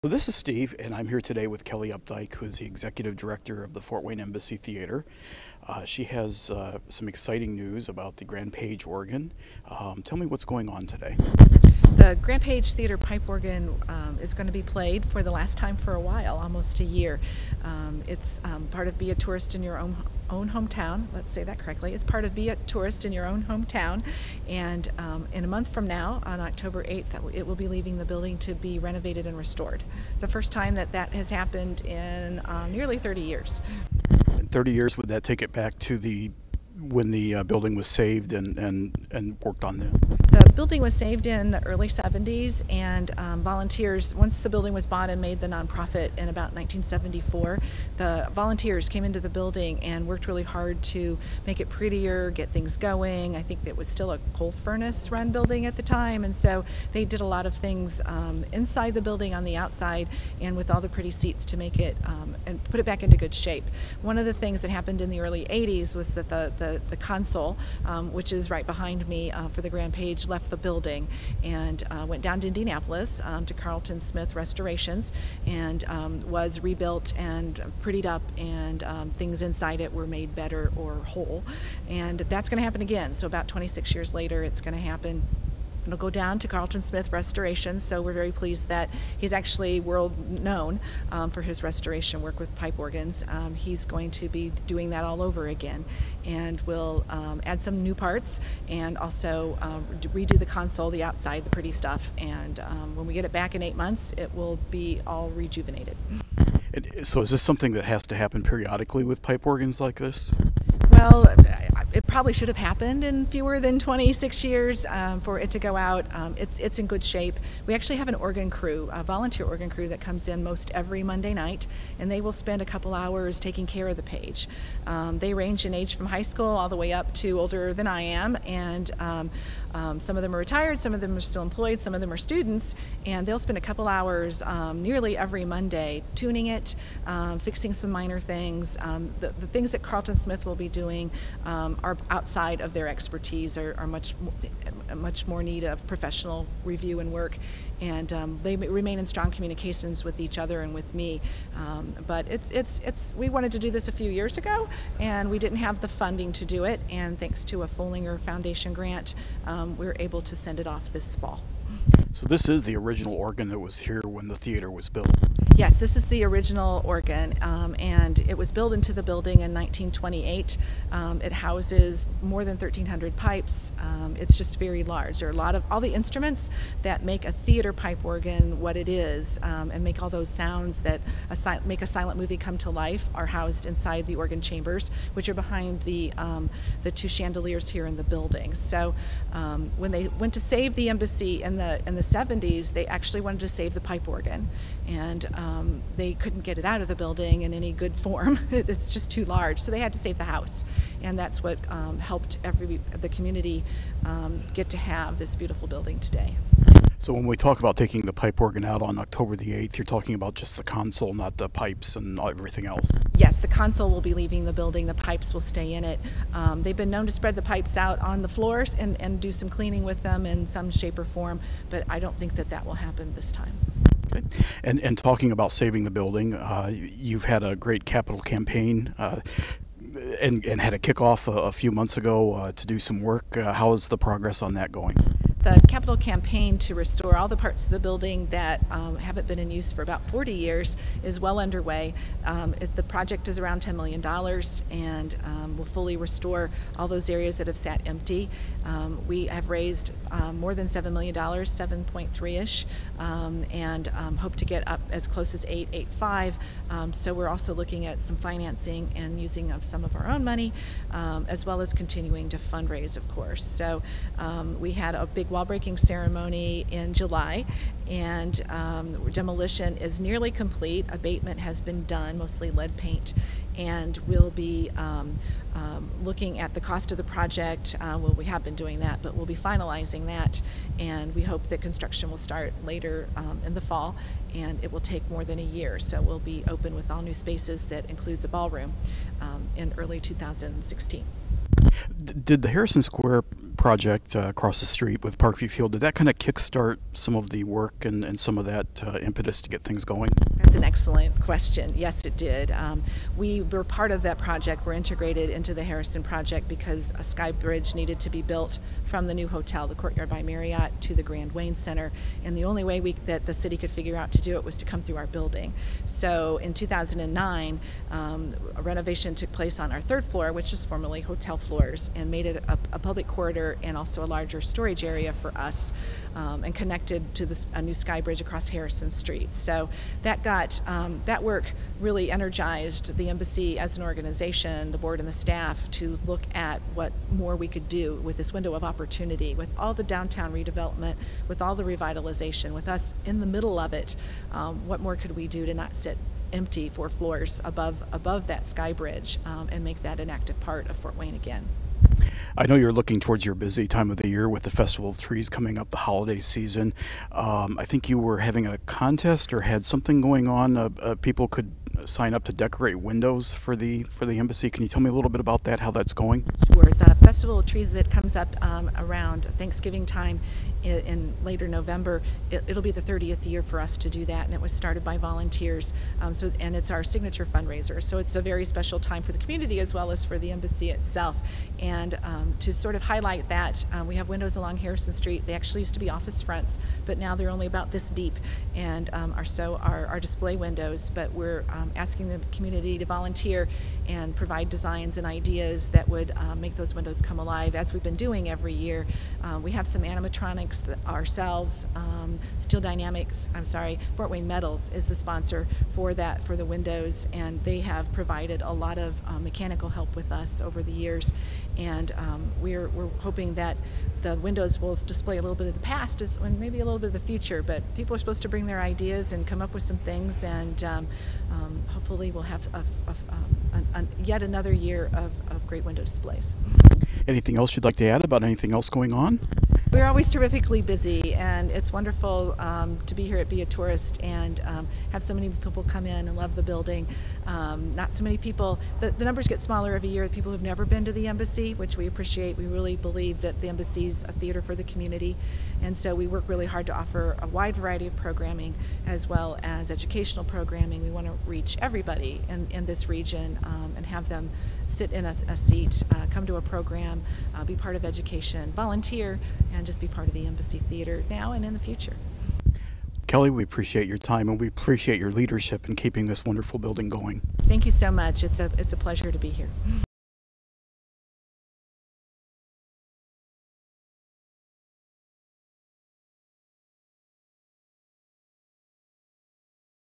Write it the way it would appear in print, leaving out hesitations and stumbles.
So this is Steve, and I'm here today with Kelly Updike, who is the executive director of the Fort Wayne Embassy Theater. She has some exciting news about the Grande Page Organ. Tell me what's going on today. The Grande Page Theater Pipe Organ is going to be played for the last time for a while, almost a year. It's part of Be a Tourist in Your own hometown. Let's say that correctly. It's part of Be a Tourist in Your own hometown. And in a month from now, on October 8th, it will be leaving the building to be renovated and restored. The first time that has happened in nearly 30 years. In 30 years, would that take it back to when the building was saved and worked on then? The building was saved in the early 70s, and volunteers, once the building was bought and made the nonprofit in about 1974, the volunteers came into the building and worked really hard to make it prettier, get things going. I think it was still a coal furnace run building at the time, and so they did a lot of things inside the building, on the outside, and with all the pretty seats to make it and put it back into good shape. One of the things that happened in the early 80s was that the console, which is right behind me for the Grande Page, left the building and went down to Indianapolis to Carlton Smith Restorations, and was rebuilt and prettied up, and things inside it were made better or whole. And that's going to happen again. So about 26 years later, it's going to happen. It'll go down to Carlton Smith Restoration, so we're very pleased that he's actually world known for his restoration work with pipe organs. He's going to be doing that all over again, and we'll add some new parts and also redo the console, the outside, the pretty stuff, and when we get it back in 8 months, it will be all rejuvenated. So is this something that has to happen periodically with pipe organs like this? Well, it probably should have happened in fewer than 26 years for it to go out. It's in good shape. We actually have an organ crew, a volunteer organ crew that comes in most every Monday night, and they will spend a couple hours taking care of the page. They range in age from high school all the way up to older than I am, and some of them are retired, some of them are still employed, some of them are students, and they'll spend a couple hours nearly every Monday tuning it, fixing some minor things. The things that Carlton Smith will be doing are outside of their expertise, are much more need of professional review and work, and they remain in strong communications with each other and with me. But we wanted to do this a few years ago, and we didn't have the funding to do it, and thanks to a Follinger Foundation grant, we were able to send it off this fall. So this is the original organ that was here when the theater was built? Yes, this is the original organ, and it was built into the building in 1928. It houses more than 1,300 pipes. It's just very large. There are a lot of all the instruments that make a theater pipe organ what it is, and make all those sounds that make a silent movie come to life, are housed inside the organ chambers, which are behind the two chandeliers here in the building. So when they went to save the embassy in the 70s, they actually wanted to save the pipe organ, and they couldn't get it out of the building in any good form. It's just too large, so they had to save the house, and that's what helped the community get to have this beautiful building today. So when we talk about taking the pipe organ out on October the 8th, you're talking about just the console, not the pipes and everything else? Yes, the console will be leaving the building. The pipes will stay in it. They've been known to spread the pipes out on the floors and do some cleaning with them in some shape or form, but I don't think that will happen this time. Okay. And talking about saving the building, you've had a great capital campaign and had a kickoff a few months ago to do some work. How is the progress on that going? The capital campaign to restore all the parts of the building that haven't been in use for about 40 years is well underway. The project is around $10 million, and will fully restore all those areas that have sat empty. We have raised more than $7 million, 7.3-ish, and hope to get up as close as 8.85. So we're also looking at some financing and using of some of our own money, as well as continuing to fundraise, of course. So we had a big wall breaking ceremony in July, and demolition is nearly complete. Abatement has been done, mostly lead paint, and we'll be looking at the cost of the project. Well, we have been doing that, but we'll be finalizing that, and we hope that construction will start later in the fall, and it will take more than a year. So we'll be open with all new spaces that includes a ballroom in early 2016. Did the Harrison Square project across the street with Parkview Field, did that kind of kickstart some of the work and some of that impetus to get things going? That's an excellent question. Yes, it did. We were part of that project. We're integrated into the Harrison project because a sky bridge needed to be built from the new hotel, the Courtyard by Marriott, to the Grand Wayne Center. And the only way that the city could figure out to do it was to come through our building. So in 2009, a renovation took place on our third floor, which is formerly hotel floors, and made it a public corridor and also a larger storage area for us, and connected to a new sky bridge across Harrison Street. So that work really energized the embassy as an organization, the board and the staff, to look at what more we could do with this window of opportunity, with all the downtown redevelopment, with all the revitalization, with us in the middle of it. What more could we do to not sit empty 4 floors above that sky bridge, and make that an active part of Fort Wayne again? I know you're looking towards your busy time of the year with the Festival of Trees coming up, the holiday season. I think you were having a contest or had something going on. People could sign up to decorate windows for the embassy. Can you tell me a little bit about that, how that's going? Sure. The Festival of Trees that comes up around Thanksgiving time in later November, it'll be the 30th year for us to do that, and it was started by volunteers. And it's our signature fundraiser. So it's a very special time for the community as well as for the embassy itself. And to sort of highlight that, we have windows along Harrison Street. They actually used to be office fronts, but now they're only about this deep, and are display windows. But we're asking the community to volunteer and provide designs and ideas that would make those windows come alive, as we've been doing every year. We have some animatronics ourselves. Fort Wayne Metals is the sponsor for the windows, and they have provided a lot of mechanical help with us over the years. And we're hoping that the windows will display a little bit of the past and maybe a little bit of the future, but people are supposed to bring their ideas and come up with some things, and hopefully we'll have yet another year of great window displays. Anything else you'd like to add about anything else going on? We're always terrifically busy, and it's wonderful to be here at Be a Tourist and have so many people come in and love the building. Not so many people, the numbers get smaller every year, people who've never been to the embassy, which we appreciate. We really believe that the embassy's a theater for the community, and so we work really hard to offer a wide variety of programming as well as educational programming. We want to reach everybody in this region, and have them sit in a seat, come to a program, be part of education, volunteer, and just be part of the Embassy Theater now and in the future. Kelly, we appreciate your time, and we appreciate your leadership in keeping this wonderful building going. Thank you so much. It's a pleasure to be here.